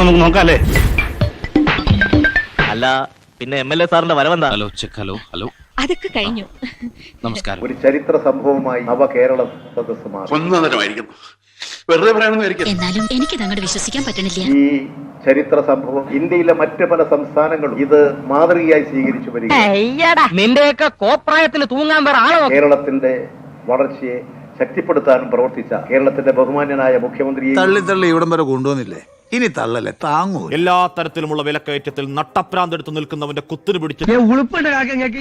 നമുക്ക് നോക്കാല്ലേ? അല്ല പിന്നെ MLA സാറിന്റെ വരവെന്താ? Hello check. ഹലോ ഹലോ അതൊക്കെ കഴിഞ്ഞു. നമസ്കാരം. ഒരു ചരിത്ര സംഭവമായി നവകേരള സദസ്സ് മാറി. വെറുതെ പറയാനൊന്നും എന്നാലും എനിക്ക് അങ്ങോട്ട് വിശ്വസിക്കാൻ പറ്റണില്ല. ഈ ചരിത്ര സംഭവം ഇന്ത്യയിലെ മറ്റ് പല സംസ്ഥാനങ്ങളും ഇത് മാതൃകയായി സ്വീകരിച്ചു വരിക. നിന്റെയൊക്കെ കോപ്രായത്തിന് തൂങ്ങാൻ വേറെ ആളോ? കേരളത്തിന്റെ വളർച്ചയെ ശക്തിപ്പെടുത്താനും പ്രവർത്തിച്ച കേരളത്തിന്റെ ബഹുമാന്യനായ മുഖ്യമന്ത്രി തള്ളി ഇവിടം വരെ കൊണ്ടുവന്നില്ലേ, ഇനി തള്ളല്ലേ താങ്ങൂ. എല്ലാ തരത്തിലുമുള്ള വിലക്കയറ്റത്തിൽ നട്ടപ്രാന്തെടുത്ത് നിൽക്കുന്നവന്റെ കുത്തിനു പിടിച്ച്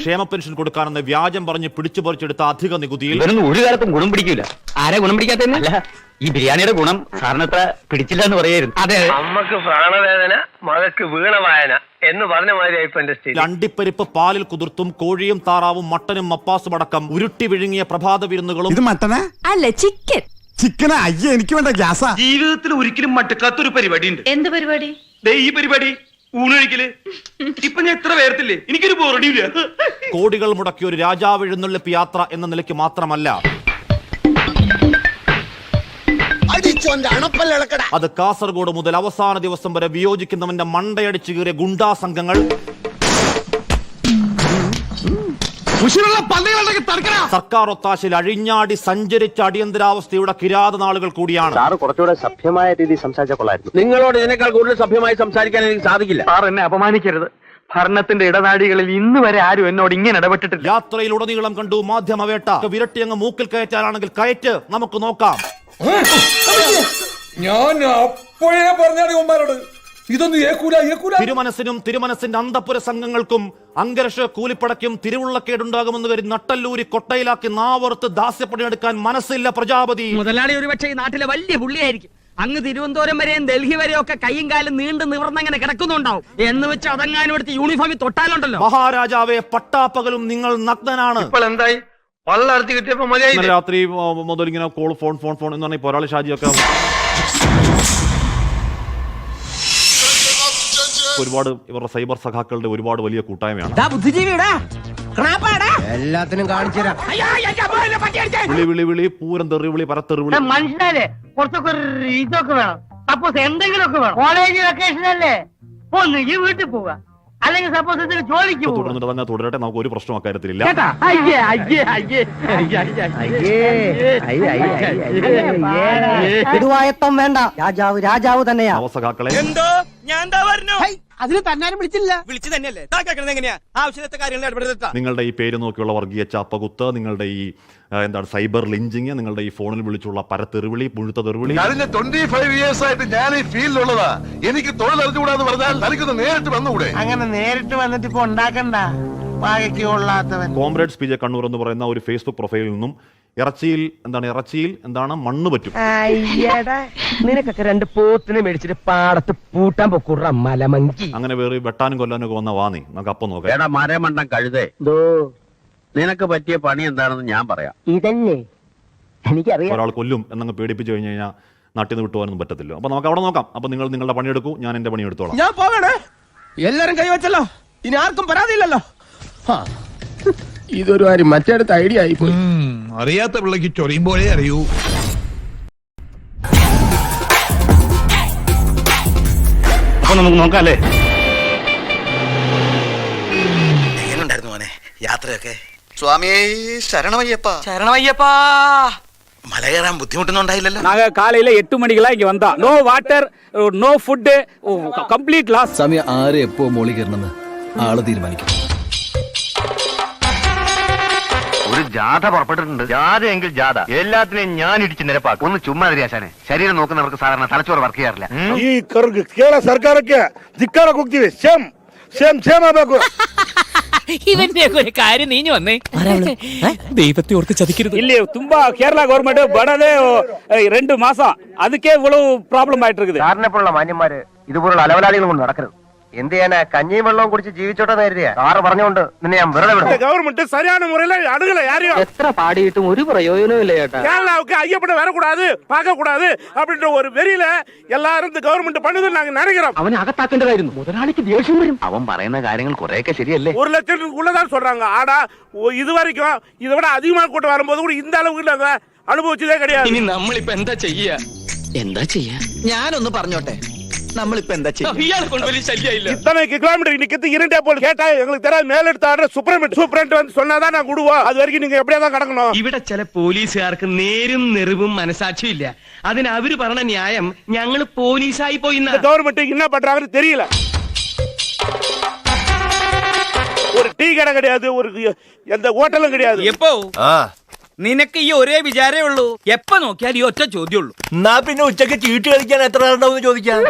ക്ഷേമ പെൻഷൻ കൊടുക്കാനെന്ന് വ്യാജം പറഞ്ഞ് പിടിച്ചു പറിച്ചെടുത്ത അധിക നികുതിയിൽ ഒരു കാലത്തും ഗുണം പിടിക്കില്ല. ആരെ ഗുണം പിടിക്കാത്തല്ല, ഈ ബിരിയാണിയുടെ ഗുണം സാറിന് അത്ര പിടിച്ചില്ല എന്ന് പറയായിരുന്നു. അതെ, അമ്മക്ക് പ്രാണവേദന മകക്ക് വീണവായന എന്ന് പറഞ്ഞ മാതിരി എന്റെ സ്റ്റേജ്. അണ്ടിപ്പരിപ്പ് പാലിൽ കുതിർത്തും കോഴിയും താറാവും മട്ടനും മപ്പാസും അടക്കം ഉരുട്ടി വിഴുങ്ങിയ പ്രഭാത വിരുന്നുകളും. ഇത് മട്ടനാ അല്ല, ചിക്കൻ. ചിക്കനാ? അയ്യോ, എനിക്ക് വേണ്ട ഗ്യാസാ. ജീവിതത്തിൽ ഒരിക്കലും മട്ടുക്കാത്തൊരു പരിപാടി ഉണ്ട്. എന്ത് പരിപാടി? ഈ പരിപാടി ഊണൊഴിക്കല്. ഇപ്പൊ ഞാൻ എത്ര പേർത്തില്ലേ, എനിക്കൊരു ബോറടിയില്ല. കോടികൾ മുടക്കിയ ഒരു രാജാവ് എഴുന്നള്ളിപ്പ് യാത്ര എന്ന നിലയ്ക്ക് മാത്രമല്ല, അത് കാസർഗോഡ് മുതൽ അവസാന ദിവസം വരെ വിയോജിക്കുന്നവന്റെ മണ്ടയടിച്ചു കീറിയ ഗുണ്ടാ സംഘങ്ങൾ, സർക്കാർ ഒത്താശയിൽ അഴിഞ്ഞാടി സഞ്ചരിച്ച അടിയന്തരാവസ്ഥയുടെ കിരാത നാളുകൾ കൂടിയാണ്. സാറ് കുറച്ചുകൂടെ സഭ്യമായ രീതിയിൽ സംസാരിച്ച കൊള്ളായിരുന്നു. നിങ്ങളോട് ഇതിനേക്കാൾ കൂടുതൽ സഭ്യമായി സംസാരിക്കാൻ എനിക്ക് സാധിക്കില്ല. സാർ എന്നെ അപമാനിക്കരുത്. ഭരണത്തിന്റെ ഇടനാഴികളിൽ ഇന്ന് വരെ ആരും എന്നോട് ഇങ്ങനെ ഇടപെട്ടിട്ടില്ല. യാത്രയിലുടനീളം കണ്ടു മാധ്യമവേട്ട. വിരട്ടി അങ്ങ് മൂക്കിൽ കയറ്റാനാണെങ്കിൽ കയറ്റ്, നമുക്ക് നോക്കാം. ഞാൻ അപ്പോഴേ പറഞ്ഞാണ് ഇതൊന്നും തിരുമനസിനും തിരുമനസിന്റെ അന്തപുര സംഘങ്ങൾക്കും അങ്കരക്ഷ കൂലിപ്പടയ്ക്കും തിരുവുള്ളക്കേടുണ്ടാകുമെന്ന് കരുതി നട്ടല്ലൂരി കൊട്ടയിലാക്കി നാവറുത്ത് ദാസ്യപ്പണിയെടുക്കാൻ മനസ്സില്ല പ്രജാപതി. മുതലാളി ഒരുപക്ഷെ ഈ നാട്ടിലെ വലിയ പുള്ളിയായിരിക്കും. അങ്ങ് തിരുവനന്തപുരം വരെയും ഡൽഹി വരെയും ഒക്കെ കൈയും കാലും നീണ്ടു നിവർന്നങ്ങനെ കിടക്കുന്നുണ്ടാവും. എന്ന് വെച്ച് അതങ്ങാനും എടുത്ത് യൂണിഫോമിൽ തൊട്ടാലുണ്ടല്ലോ. മഹാരാജാവെ, പട്ടാപ്പകലും നിങ്ങൾ നഗ്നനാണ്. ഇപ്പോൾ എന്തായി? വള്ളർത്തി കിട്ടിയപ്പോ മതിയായി. രാത്രി മുതൽ ഇങ്ങനെ കോൾ ഫോൺ ഫോൺ ഫോൺ എന്ന് പറഞ്ഞ പോരാളി ഷാജിയൊക്കെ ഒരുപാട് ഇവരുടെ സൈബർ സഖാക്കളുടെ ഒരുപാട് വലിയ കൂട്ടായ്മയാണ്. എല്ലാത്തിനും കാണിച്ചു വിളി വിളി വിളി, പൂരം തെറി വിളി, പരത്തെറി വിളി. മനുഷ്യനല്ലേ, കുറച്ചൊക്കെ ഇതൊക്കെ വേണം. സപ്പോസ് എന്തെങ്കിലുമൊക്കെ വേണം. കോളേജ് വെക്കേഷൻ അല്ലേ, ഒന്ന് ഈ വീട്ടിൽ പോവുക, അല്ലെങ്കിൽ സപ്പോസ് എന്തെങ്കിലും ജോലിക്ക് തുടർന്നിട്ട് തന്നെ തുടരട്ടെ, നമുക്ക് ഒരു പ്രശ്നം അക്കാര്യത്തിലില്ല. ഇതുവായത്വം വേണ്ട, രാജാവ് രാജാവ് തന്നെയാ. നവസഖാക്കളെ, അതിന് തന്നാരും വിളിച്ചില്ല. വിളിച്ചു തന്നെയല്ലേ എങ്ങനെയാ ആവശ്യത്തെ കാര്യങ്ങൾ ഇടപെടുത്താ. നിങ്ങളുടെ ഈ പേര് നോക്കിയുള്ള വർഗീയ ചാപ്പകുത്ത്, നിങ്ങളുടെ ഈ എന്താണ് സൈബർ ലിഞ്ചിങ്, നിങ്ങളുടെ ഈ ഫോണിൽ വിളിച്ചുള്ള പരത്തെറിവിളി, മുഴുത്ത തെറിവിളി. കഴിഞ്ഞ 25 years ആയിട്ട് ഞാൻ ഈ ഫീൽഡിലുള്ളതാ. എനിക്ക് തൊഴിൽ അറിഞ്ഞുകൂടാന്ന് പറഞ്ഞാൽ തനിക്കൊന്ന് നേരിട്ട് വന്നുകൂടെ? അങ്ങനെ നേരിട്ട് വന്നിട്ട് ഇപ്പൊ ഉണ്ടാക്കണ്ട. കോമ്രേഡ്സ് PJ കണ്ണൂർ എന്ന് പറയുന്ന ഒരു ഫേസ്ബുക്ക് പ്രൊഫൈലിൽ നിന്നും ഇറച്ചിയിൽ എന്താണ് മണ്ണ് പറ്റും. നിനക്കൊക്കെ 2 പോത്തിനെ മേടിച്ചിട്ട് പാടത്ത് പൂട്ടാൻ പൊക്കൂട മലമങ്കി. അങ്ങനെ വേറെ വെട്ടാനും കൊല്ലാനും ഒക്കെ വന്ന വാ, നമുക്ക് അപ്പം നോക്കാം. മരമണ്ടം കഴുതേ, നിനക്ക് പറ്റിയ പണി എന്താണെന്ന് ഞാൻ പറയാം. ഇതല്ലേ എനിക്കറിയാം. ഒരാൾ കൊല്ലും എന്നങ്ങ് പേടിപ്പിച്ചു കഴിഞ്ഞു കഴിഞ്ഞാൽ നാട്ടിൽ നിന്ന് വിട്ടുപോകാനൊന്നും പറ്റത്തില്ല. അപ്പൊ നമുക്ക് അവിടെ നോക്കാം. അപ്പൊ നിങ്ങൾ നിങ്ങളുടെ പണിയെടുക്കൂ, ഞാൻ എന്റെ പണി എടുത്തോളാം. ഞാൻ പോകണേ, എല്ലാരും കൈവച്ചല്ലോ, ഇനി ആർക്കും പരാതിയില്ലല്ലോ. ഇതൊരു കാര്യം മറ്റേടത്ത് ഐഡിയ ആയി പോയി. അറിയാത്ത പിള്ളക്ക് ചൊറിയുമ്പോഴേ അറിയൂ. അപ്പൊ നമുക്ക് നോക്കാല്ലേ? എങ്ങനെയുണ്ടായിരുന്നു മോനെ യാത്രയൊക്കെ? സ്വാമിയേ ശരണമയ്യപ്പ. മല കയറാൻ ബുദ്ധിമുട്ടൊന്നുണ്ടായില്ലല്ലോ? நாங்க காலையில 8 மணிக்கெல்லாம் இங்க வந்தா. No water, no food, complete loss. സമയം ആരെ എപ്പോ മോളി കയറണമെന്ന് ആള് തീരുമാനിക്കും. ഒരു ജാഥ പുറപ്പെട്ടിട്ടുണ്ട്. ജാഥയെങ്കിൽ ജാഥ, എല്ലാത്തിനെയും ഞാൻ ഇടിച്ച് നിരപ്പാക്കും. ഒന്ന് ചുമ്മാ ആശാനെ, ശരീരം നോക്കുന്നവർക്ക് സാധാരണ തലച്ചോറ് വർക്ക് ചെയ്യാറില്ല. ഈ കേരള സർക്കാരൊക്കെ ധിക്കാര കുക്തിവേ സെം ആಬೇಕು. ഇവന്റെ ഒരു കാര്യം നീഞ്ഞു വന്നേ. ദൈവത്തെ ഓർത്ത് ചതിക്കരുത്. ഇല്ലേ ತುಂಬಾ കേരള ഗവൺമെന്റ് ബടതെ 2 മാസം അതുക്കേ ഇவ்வளவு പ്രോബ്ലം ആയിട്ട് இருக்குது. സാറിനെപ്പോലുള്ള മാന്യന്മാര് ഇതുപോലുള്ള അലവലാളികൾ കൊണ്ട് നടക്കരുത്. എന്ത് ചെയ്യാനാ, കഞ്ഞിയും വെള്ളവും കുടിച്ച് ജീവിച്ചോട്ടെ നേരിയ സാറ് പറഞ്ഞുകൊണ്ട് നിന്നെ ഞാൻ വെറുതെ വിടും. ഗവൺമെന്റ് சரியான முறையில அணுகல யாரையும். എത്ര പാടിയിട്ടും ഒരു പ്രയോജനവും ഇല്ല ചേട്ടാ. கேரளாவுக்கு ஐயப்பட வரக்கூடாது, பார்க்க கூடாது அப்படின்ற ஒரு வெறியில எல்லாரும் இந்த கவர்மெண்ட் பண்ணுதுன்னு நாங்க நினைக்கிறோம். അവനെ അകത്താക്കേണ്ടതായിരുന്നു. മുതലാളിക്ക് ദേഷ്യം വരും. അവൻ പറയുന്ന കാര്യങ്ങൾ കുറെയൊക്കെ ശരിയല്ലേ? 1 ലക്ഷத்துக்குள்ளதான் சொல்றாங்க. ஆனா இது வரைக்கும் இதை விட அதிகமா கூட்டம் வரும்போது கூட இந்த அளவுக்கு நாங்க அனுபவிச்சதே கிடையாது. ഇനി നമ്മളിപ്പോ എന്താ ചെയ്യാ? ഞാനൊന്ന് പറഞ്ഞോട്ടെ, നമ്മളിപ്പോ എന്താ ഇയാളെ കൊണ്ട് വലിയ ശല്യമില്ല. இத்தனை கிலோமீட்டர் இன்னைக்கு இரண்டே போல் கேட்டா எங்களுக்கு தெரியாது. மேலெடுத்த ஆர்டர் சூப்பரண்ட் வந்து சொன்னாதான் நான் விடுவோம். அது வரைக்கும் நீங்க எப்படியா தான் கடக்கணும். ഇവിടെ ചില പോലീസുകാർക്ക് നേരും നെറിവും മനസാക്ഷിയും ഇല്ല. അതിന് അവര് പറഞ്ഞ ന്യായം ഞങ്ങള് പോലീസായി പോയി. கவர்மெண்ட் என்ன பண்றாங்கன்னு தெரியல. ஒரு டீ கடை கிடையாது, ஒரு எந்த ஹோட்டலும் கிடையாது. എപ്പോ നിനക്ക് ഈ ഒരേ വിചാരേ ഉള്ളൂ. എപ്പോ നോക്കിയാൽ ഈ ഒറ്റ ചോദ്യമുള്ളൂ. എന്നാ പിന്നെ ഉച്ചക്ക് ചീട്ട് കളിക്കാൻ എത്ര ആളുണ്ടാവും ചോദിക്കാൻ.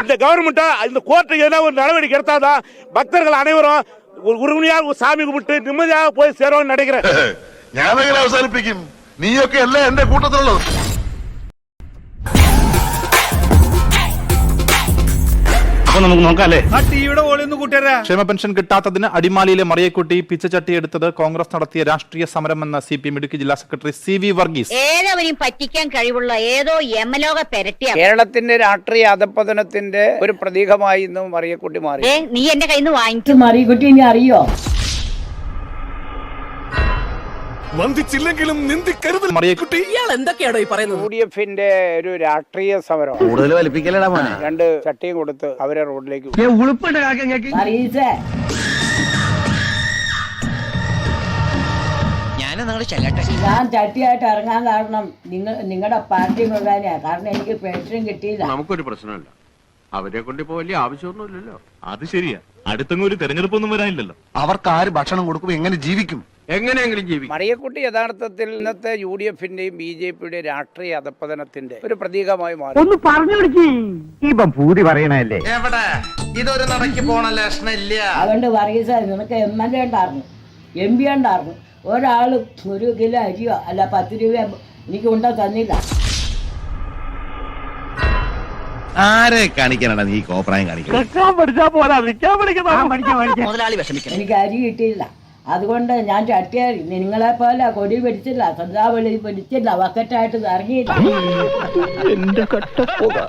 இந்த கவர்மெண்ட் இந்த கோர்ட்டு ஏதோ ஒரு நடவடிக்கை எடுத்தாதான் பக்தர்கள் அனைவரும் ஒரு உரிமையாக சாமி கும்பிட்டு நிம்மதியாக போய் சேரும்னு நினைக்கிறேன். ഞാനങ്ങനെ അവസാനിപ്പിക്കും. നീയൊക്കെ അല്ലേ എന്റെ കൂട്ടത്തിലുള്ളത്. ക്ഷേമ പെൻഷൻ കിട്ടാത്തതിന് അടിമാലിയിലെ മറിയക്കുട്ടി പിച്ചച്ചട്ടി എടുത്തത് കോൺഗ്രസ് നടത്തിയ രാഷ്ട്രീയ സമരമെന്ന CPM ഇടുക്കി ജില്ലാ സെക്രട്ടറി CV വർഗീസ്. ഏതവരെയും പറ്റിക്കാൻ കഴിവുള്ള ഏതോ യമലോക പെരട്ടിയാണ്. കേരളത്തിന്റെ രാഷ്ട്രീയ അധപ്പതനത്തിന്റെ ഒരു പ്രതീകമായി ഇന്ന് മറിയക്കുട്ടി മാറി. നീ എന്റെ കയ്യിൽ നിന്ന് വാങ്ങിക്കും. മറിയക്കുട്ടി ഇനി അറിയോ? വന്ദിച്ചില്ലെങ്കിലും നിന്ദിക്കരുത് മറിയക്കുട്ടി. ഇയാൾ എന്തൊക്കെയാണോ ഈ പറയുന്നത്? UDF ഒരു രാഷ്ട്രീയ സമരം. കൂടുതൽ വലിപ്പിക്കലടാ മോനെ. 2 ചട്ടിയും കൊടുത്ത് അവരെ റോഡിലേക്ക് ഉളുപ്പുണ്ട് കാക്കങ്ങൾക്ക്. ഞാൻ ചട്ടിയായിട്ട് ഇറങ്ങാൻ കാരണം നിങ്ങളുടെ പാർട്ടി മുഴുവനാ. കാരണം എനിക്ക് പെൻഷൻ കിട്ടിയില്ല. നമുക്കൊരു പ്രശ്നമില്ല. അവരെ കൊണ്ട് ഇപ്പോ വലിയ ആവശ്യമൊന്നുമില്ലല്ലോ. അത് ശരിയാ. അടുത്തൊന്നും ഒരു തെരഞ്ഞെടുപ്പൊന്നും വരാനില്ലല്ലോ. അവർക്ക് ആര് ഭക്ഷണം കൊടുക്കും, എങ്ങനെ ജീവിക്കും? എങ്ങനെയെങ്കിലും ജീവിക്കും. മറിയക്കുട്ടി യഥാർത്ഥത്തിൽ ഇന്നത്തെ UDFന്റെയും BJPയുടെയും രാഷ്ട്രീയ അധപ്പതനത്തിന്റെ ഒരു പ്രതീകമായി മാറി. ഒന്ന് പറഞ്ഞു പിടിച്ചി. ഇപ്പം പൂതി പറയണല്ലേ. എവിടെ ഇതൊരു നടക്ക് പോണ ലക്ഷണില്ല. അതുകൊണ്ട് വർഗീസ നിനക്ക് MLA ഉണ്ടായിരുന്നു, MP ഉണ്ടായിരുന്നു. ഒരാള് 1 കിലോ അരിയോ അല്ല 10 രൂപ എനിക്ക് ഉണ്ട തന്നില്ല. ആരെ കാണിക്കാനാണ് നീ കോപ്രായം കാണിക്കുന്നത്? എനിക്ക് അരി കിട്ടിയില്ല. അതുകൊണ്ട് ഞാൻ ചട്ടിയായി നിങ്ങളെ പോലെ കൊടി പിടിച്ചില്ല, സന്ധ്യാവളി പിടിച്ചില്ല, ബക്കറ്റായിട്ട് ഇറങ്ങിയില്ല.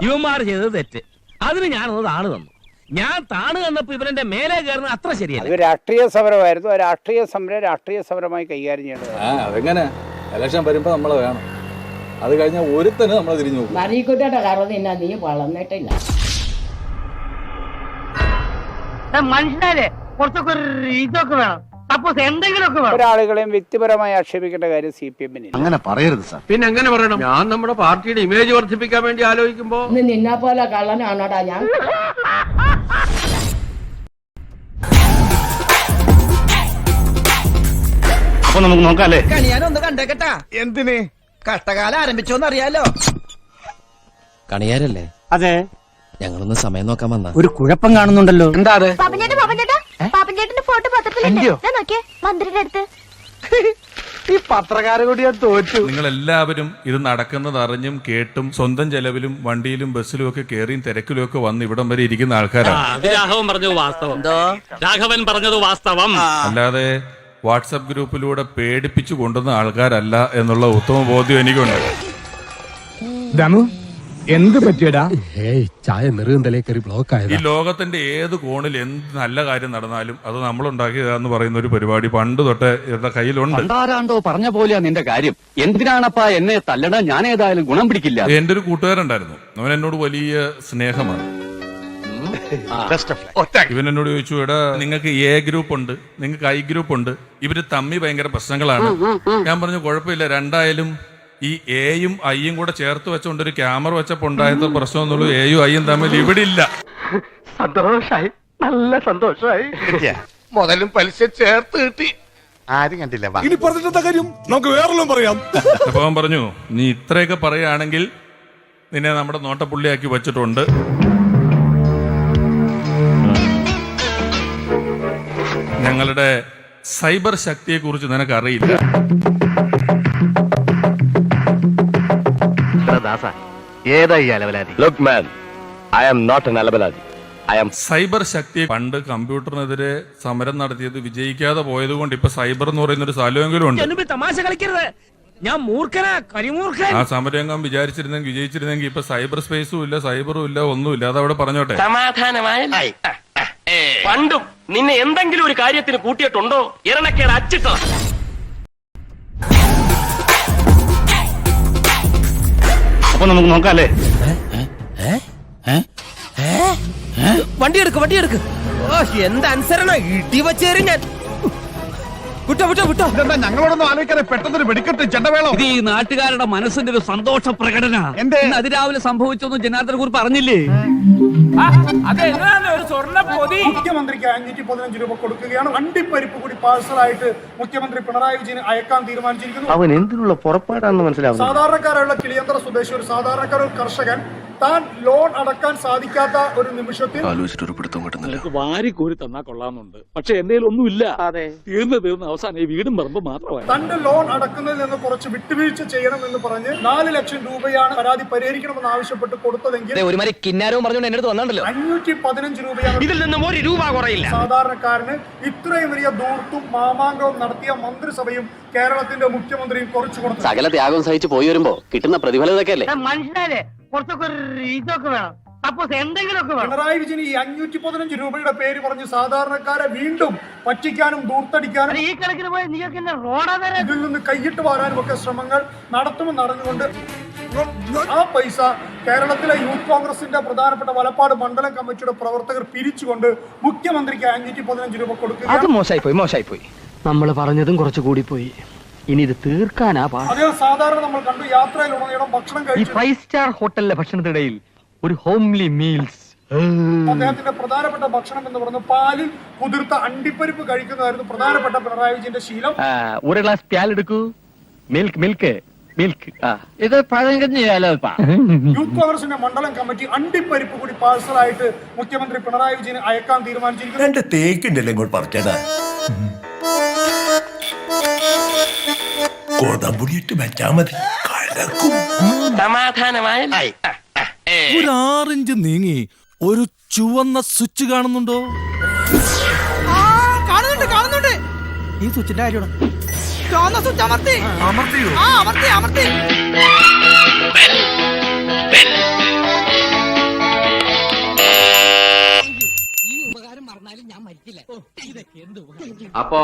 ഇവന്മാർ ചെയ്തത് തെറ്റ്. അതിന് ഞാനൊന്ന് താണു തന്നു. ഞാൻ താണു തന്നപ്പോ ഇവരെന്റെ മേലെ കയറുന്നത് അത്ര ശരിയല്ല. അത് രാഷ്ട്രീയ സമരമായിരുന്നു. ആ രാഷ്ട്രീയ സമരമായി കൈകാര്യം ചെയ്യേണ്ടത്. അതെങ്ങനെ ഇലക്ഷൻ വരുമ്പോ നമ്മളെ വേണം. അത് കഴിഞ്ഞ ഒരുത്തന് നമ്മളെ തിരിഞ്ഞു പോകും. മറിയക്കുട്ടിയുടെ കാരണം എന്നാ നീ വളർന്നിട്ടില്ല. മനുഷ്യരെ കുറച്ചൊക്കെ ഇതൊക്കെ വേണം. സപ്പോസ് എന്തെങ്കിലുമൊക്കെ വേണം. ഒരാളുകളെയും വ്യക്തിപരമായി ആക്ഷേപിക്കേണ്ട കാര്യം CPM-ന് അങ്ങനെ പറയരുത് സാർ. പിന്നെ എങ്ങനെ പറയണം? ഞാൻ നമ്മുടെ പാർട്ടിയുടെ ഇമേജ് വർദ്ധിപ്പിക്കാൻ വേണ്ടി ആലോചിക്കുമ്പോ ഇന്ന് നിന്നെ പോലെ കള്ളനാണോടാ ഞാൻ. അപ്പൊ നമുക്ക് നോക്കാല്ലേ. ഞാനൊന്ന് കണ്ടേക്കട്ടാ. എന്തിന് കഷ്ടകാലം ആരംഭിച്ചോന്നറിയാലോ. കണിയാരല്ലേ? അതെ, ഞങ്ങളൊന്ന് സമയം നോക്കാൻ വന്ന. ഒരു കുഴപ്പം കാണുന്നുണ്ടല്ലോ. എന്താ അത്? പാപ്പൻചേട്ടന്റെ ഫോട്ടോ പത്രത്തിലുണ്ട്. മന്ത്രിയുടെ അടുത്ത് ഈ പത്രക്കാരെ കൂടി ഞാൻ തോറ്റു. നിങ്ങൾ എല്ലാവരും ഇത് നടക്കുന്നത് അറിഞ്ഞും കേട്ടും സ്വന്തം ചെലവിലും വണ്ടിയിലും ബസ്സിലും ഒക്കെ കയറിയും തിരക്കിലും ഒക്കെ വന്ന് ഇവിടം വരെ ഇരിക്കുന്ന ആൾക്കാരാണ്. രാഘവൻ പറഞ്ഞത് വാസ്തവം. അല്ലാതെ വാട്സപ്പ് ഗ്രൂപ്പിലൂടെ പേടിപ്പിച്ചു കൊണ്ടുവന്ന ആൾക്കാരല്ല എന്നുള്ള ഉത്തമ ബോധ്യം എനിക്കുണ്ട്. എന്ത് പറ്റിയടാ? ചായ നെറുകന്തലേ കയറി ബ്ലോക്ക് ഈ ലോകത്തിന്റെ ഏത് കോണിൽ എന്ത് നല്ല കാര്യം നടന്നാലും അത് നമ്മളുണ്ടാക്കിയതാന്ന് പറയുന്ന ഒരു പരിപാടി പണ്ട് തൊട്ടേ ഇവരുടെ കയ്യിലുണ്ട്. ആരാണ്ടോ പറഞ്ഞ പോലെയാ നിന്റെ കാര്യം. എന്തിനാണപ്പാ എന്നെ തല്ലണ? ഞാൻ ഏതായാലും ഗുണം പിടിക്കില്ല. എന്റെ ഒരു കൂട്ടുകാരുണ്ടായിരുന്നു. അവൻ എന്നോട് വലിയ സ്നേഹമാണ്. ഇവൻ എന്നോട് ചോദിച്ചു, എടാ നിങ്ങൾക്ക് A ഗ്രൂപ്പ് ഉണ്ട്, നിങ്ങൾക്ക് I ഗ്രൂപ്പ് ഉണ്ട്, ഇവര് തമ്മി ഭയങ്കര പ്രശ്നങ്ങളാണ്. ഞാൻ പറഞ്ഞു കുഴപ്പമില്ല, രണ്ടായാലും ഈ Aയും Iയും കൂടെ ചേർത്ത് വെച്ചോണ്ട് ഒരു ക്യാമറ വെച്ചപ്പോ ഉണ്ടായത് പ്രശ്നമൊന്നുള്ളൂ. Aയും Iയും തമ്മിൽ ഇവിടെ ഇല്ല. സന്തോഷായി, നല്ല സന്തോഷായി. മുതലും പലിശ ചേർത്ത് കിട്ടി. ആരും കണ്ടില്ല. ഇനി പറഞ്ഞിട്ട് കാര്യം നമുക്ക് വേറെല്ലാം പറയാം. അപ്പൊ അവൻ പറഞ്ഞു, നീ ഇത്രയൊക്കെ പറയുകയാണെങ്കിൽ നിന്നെ നമ്മുടെ നോട്ടപ്പുള്ളിയാക്കി വെച്ചിട്ടുണ്ട്. ഞങ്ങളുടെ സൈബർ ശക്തിയെ കുറിച്ച് നിനക്കറിയില്ല. സൈബർ ശക്തി പണ്ട് കമ്പ്യൂട്ടറിനെതിരെ സമരം നടത്തിയത് വിജയിക്കാതെ പോയത് കൊണ്ട് ഇപ്പൊ സൈബർ എന്ന് പറയുന്ന ഒരു സ്ഥലമെങ്കിലും ഉണ്ട്. തമാശ കളിക്കരുത്. ഞാൻ മൂർഖനാ, കരിമൂർഖൻ. ആ സമരം വിചാരിച്ചിരുന്നെങ്കിൽ വിജയിച്ചിരുന്നെങ്കിൽ ഇപ്പൊ സൈബർ സ്പേസും ഇല്ല, സൈബറും ഇല്ല, ഒന്നുമില്ല. അതവിടെ പറഞ്ഞോട്ടെ. പണ്ടും നിന്നെ എന്തെങ്കിലും ഒരു കാര്യത്തിന് കൂട്ടിയിട്ടുണ്ടോ? ഇരണക്കേട് അച്ചിട്ടോ? അപ്പൊ നമുക്ക് നോക്കാല്ലേ. വണ്ടി എടുക്ക് എന്ത് അനുസരണ ഇടി വച്ചേരും ഞാൻ. വിട്ടോ ഞങ്ങളോടൊന്നും ആലോചിക്കാതെ പെട്ടെന്നൊരു വെടിക്കെട്ട് ചെണ്ടവേളോ. ഇത് ഈ നാട്ടുകാരുടെ മനസ്സിന്റെ ഒരു സന്തോഷ പ്രകടന. എന്തേ? ഇന്ന് അതിരാവിലെ സംഭവിച്ചൊന്നും ജനാർദ്ദന കുറിപ്പ് പറഞ്ഞില്ലേ? മുഖ്യമന്ത്രിക്ക് 515 രൂപ കൊടുക്കുകയാണ്. അണ്ടിപ്പരിപ്പ് കൂടി പാഴ്സലായിട്ട് മുഖ്യമന്ത്രി പിണറായി വിജയന് അയക്കാൻ തീരുമാനിച്ചിരിക്കുന്നു. അവൻ എന്തിനുള്ള പുറപ്പാടാണെന്ന് മനസ്സിലാവും. സാധാരണക്കാരുള്ള കിളിയന്തര സ്വദേശി ഒരു സാധാരണക്കാർ ഒരു കർഷകൻ താൻ ലോൺ അടക്കാൻ സാധിക്കാത്ത ഒരു നിമിഷത്തിൽ വാരി കോരി തന്നാ കൊള്ളാമെന്നുണ്ട്. പക്ഷെ എന്റെ ഒന്നുമില്ല. തീർന്ന് അവസാനം ഈ വീടും പറമ്പ് മാത്രമായി. തന്റെ ലോൺ അടക്കുന്നതിൽ നിന്ന് കുറച്ച് വിട്ടുവീഴ്ച ചെയ്യണമെന്ന് പറഞ്ഞ് 4 ലക്ഷം രൂപയാണ് പരാതി പരിഹരിക്കണമെന്ന് ആവശ്യപ്പെട്ട് കൊടുത്തതെങ്കിൽ ഒരുമാതിരി കിന്നാരവും പറഞ്ഞുകൊണ്ട് എന്റെ അടുത്ത് വന്നിട്ടുണ്ടല്ലോ. 515 രൂപയാണ് ഇതിൽ നിന്നും 1 രൂപ കുറയില്ല. സാധാരണക്കാരന് ഇത്രയും വലിയ ദൂർത്തും മാമാങ്കവും നടത്തിയ മന്ത്രിസഭയും കേരളത്തിന്റെ മുഖ്യമന്ത്രിയും കുറച്ചു കൊടുത്തു. സകല ത്യാഗം സഹിച്ച് പോയി വരുമ്പോ കിട്ടുന്ന പ്രതിഫലം ഇതൊക്കെയല്ലേ? മനുഷ്യരെ കുറച്ചൊക്കെ ഇതൊക്കെ വേണം. സപ്പോസ് എന്തെങ്കിലുമൊക്കെ പിണറായി വിജയൻ ഈ 515 രൂപയുടെ പേര് പറഞ്ഞ് സാധാരണക്കാരെ വീണ്ടും പറ്റിക്കാനും ദൂർത്തടിക്കാനും ഈ കണക്കിന് പോയി നിങ്ങൾക്ക് റോഡാ ഇതിൽ നിന്ന് കൈയിട്ട് വാരാനും ഒക്കെ ശ്രമങ്ങൾ നടത്തുമെന്ന് അറിഞ്ഞുകൊണ്ട് ആ പൈസ കേരളത്തിലെ യൂത്ത് കോൺഗ്രസിന്റെ പ്രധാനപ്പെട്ട വലപ്പാട് മണ്ഡലം കമ്മിറ്റിയുടെ പ്രവർത്തകർ പിരിച്ചുകൊണ്ട് മുഖ്യമന്ത്രിക്ക് 515 രൂപ കൊടുക്കുക. അത് മോശമായി പോയി. നമ്മൾ പറഞ്ഞതും കുറച്ച് കൂടി പോയി. ഇനി ഇത് തീർക്കാനാ പാട്. അതേ സാധാരണ നമ്മൾ കണ്ടു യാത്രയിലുടനീളം ഭക്ഷണം കഴിച്ചു 5 സ്റ്റാർ ഹോട്ടലിലെ ഭക്ഷണത്തിനിടയിൽ ഒരു ഹോംലി മീൽസ്. അദ്ദേഹത്തിന്റെ പ്രധാനപ്പെട്ട ഭക്ഷണം എന്ന് പറയുന്നത് പാലിൽ കുതിർത്ത അണ്ടിപ്പരിപ്പ് കഴിക്കുന്നതായിരുന്നു പ്രധാനപ്പെട്ട പിണറായി വിജയന്റെ ശീലം. ഒരു ഗ്ലാസ് പാൽ എടുക്കൂ. മിൽക്ക് ഇത് പഴങ്കഞ്ഞിയാലോ. യൂത്ത് കോൺഗ്രസിന്റെ മണ്ഡലം കമ്മിറ്റി അണ്ടിപ്പരിപ്പ് കൂടി പാഴ്സലായിട്ട് മുഖ്യമന്ത്രി പിണറായി വിജയന് അയക്കാൻ തീരുമാനിച്ചിരിക്കുന്നു. എന്റെ തേക്കുണ്ടല്ലോ ഇങ്ങോട്ട് പറിച്ചതാ. കോതമ്പുടിയിട്ട് വെച്ചാ മതി. സമാധാനമായ ഒരു 6 ഇഞ്ച് നീങ്ങി ഒരു ചുവന്ന സ്വിച്ച് കാണുന്നുണ്ടോ? കാണുന്നുണ്ട്. ഈ സ്വിച്ചിന്റെ കാര്യമാണ്. അമർത്തിയോ? അമർത്തി. ഈ ഉപകാരം മറന്നാലും ഞാൻ മരിക്കില്ല. ഇതൊക്കെ എന്ത് അപ്പോ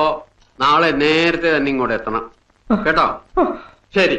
നാളെ നേരത്തെ തന്നെ ഇങ്ങോട്ട് എത്തണം കേട്ടോ. ശരി.